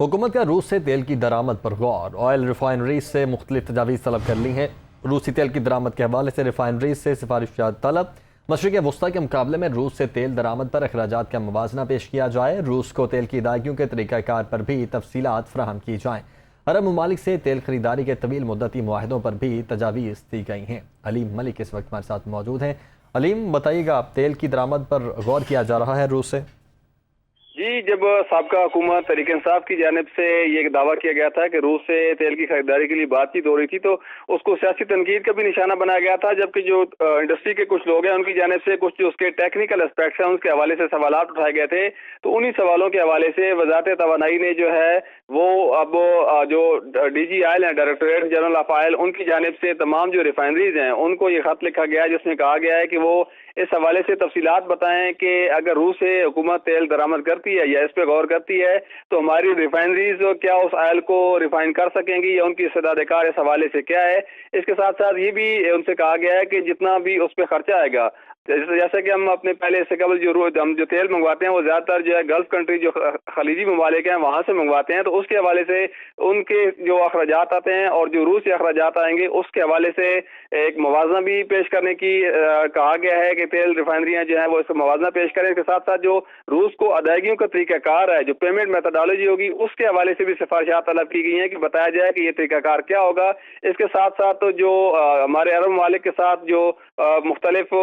हुकूमत का रूस से तेल की दरामद पर गौर। ऑयल रिफाइनरीज से मुख्तलिफ तजावीज़ तलब कर ली हैं। रूसी तेल की दरामद के हवाले से रिफाइनरीज से सिफारिशात तलब। मशरिक़ वस्ती के मुकाबले में रूस से तेल दरामद पर अखराजात का मुवाजना पेश किया जाए। रूस को तेल की अदायगियों के तरीक़ाकार पर भी तफसीलात फराहम की जाएँ। अरब ममालिक से तेल खरीदारी के तवील मुद्दती मुआहदों पर भी तजावीज़ दी गई हैं। अलीम मलिक इस वक्त हमारे साथ मौजूद हैं। अलीम, बताइएगा, तेल की दरामद पर गौर किया जा रहा है रूस से? जी, जब साबका हुकूमत तहरीक इंसाफ की जानिब से ये दावा किया गया था कि रूस से तेल की खरीदारी के लिए बातचीत हो रही थी, तो उसको सियासी तनकीद का भी निशाना बनाया गया था। जबकि जो इंडस्ट्री के कुछ लोग हैं, उनकी जानिब से कुछ जो उसके टेक्निकल एस्पेक्ट्स हैं, उसके हवाले से सवालात उठाए गए थे। तो उन्हीं सवालों के हवाले से वजारत तवानाई ने जो है वो अब जो डीजी आयल है, डायरेक्टरेट जनरल ऑफ ऑयल, उनकी जानिब से तमाम जो रिफाइनरीज हैं उनको ये खत लिखा गया है, जिसमें कहा गया है कि वो इस हवाले से तफसीलात बताएं कि अगर रूस से हुकूमत तेल दरामद करती है या इस पे गौर करती है तो हमारी रिफाइनरीज क्या उस ऑयल को रिफाइन कर सकेंगी या उनकी इस्तेदाद-ए-कार इस हवाले से क्या है। इसके साथ साथ ये भी उनसे कहा गया है कि जितना भी उस पर खर्चा आएगा, जैसे कि हम अपने पहले इससे कबल हम जो तेल मंगवाते हैं वो ज्यादातर जो है गल्फ कंट्री जो खलीजी ममालिक हैं वहां से मंगवाते हैं, तो उसके हवाले से उनके जो अखराजात आते हैं और जो रूस से अखराजात आएंगे उसके हवाले से एक मुवाजना भी पेश करने की कहा गया है कि तेल रिफाइनरियां जो है वो इसका मुवाजना पेश करें। इसके साथ साथ जो रूस को अदायगियों का तरीकाकार है, जो पेमेंट मेथोडोलॉजी होगी, उसके हवाले से भी सिफारिशात तलब की गई हैं कि बताया जाए कि ये तरीकाकार क्या होगा। इसके साथ साथ तो जो हमारे अरब ममालिक के साथ जो मुख्तलिफ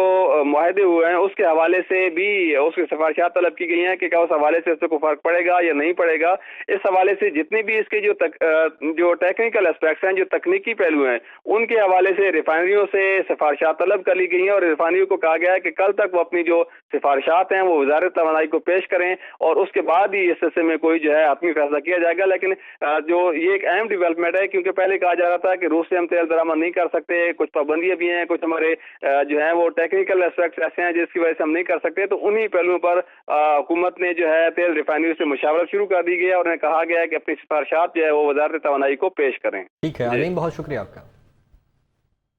मुआहदे हुए हैं उसके हवाले से भी उसकी सिफारिशात तलब की गई हैं कि क्या उस हवाले से इससे कोई फर्क पड़ेगा या नहीं पड़ेगा। इस हवाले से जितने भी इसके जो टेक्निकल एस्पेक्ट्स हैं, जो तकनीकी पहलू हैं, उनके हवाले से रिफाइनरियों से सिफारिशात तलब कर ली गई हैं और रिफाइनरियों को कहा गया है कि कल तक वो अपनी जो सिफारिशात हैं वो वजारत तवानाई को पेश करें और उसके बाद ही इस सिलसिले में कोई जो है हतमी फैसला किया जाएगा। लेकिन जो ये एक अहम डेवलपमेंट है, क्योंकि पहले कहा जा रहा था कि रूस से हम तेल दरामद नहीं कर सकते, कुछ पाबंदियां भी हैं, कुछ हमारे जो है वो टेक्निकल एस्पेक्ट्स ऐसे हैं जिसकी वजह से हम नहीं कर सकते। तो उन्हीं पहलुओं पर हुकूमत ने जो है तेल रिफाइनरी से मुशावरत शुरू कर दी गई है और उन्हें कहा गया है कि अपनी सिफारिशात जो है वो वजारत तवानाई को पेश करें। ठीक है अलीम, बहुत शुक्रिया आपका।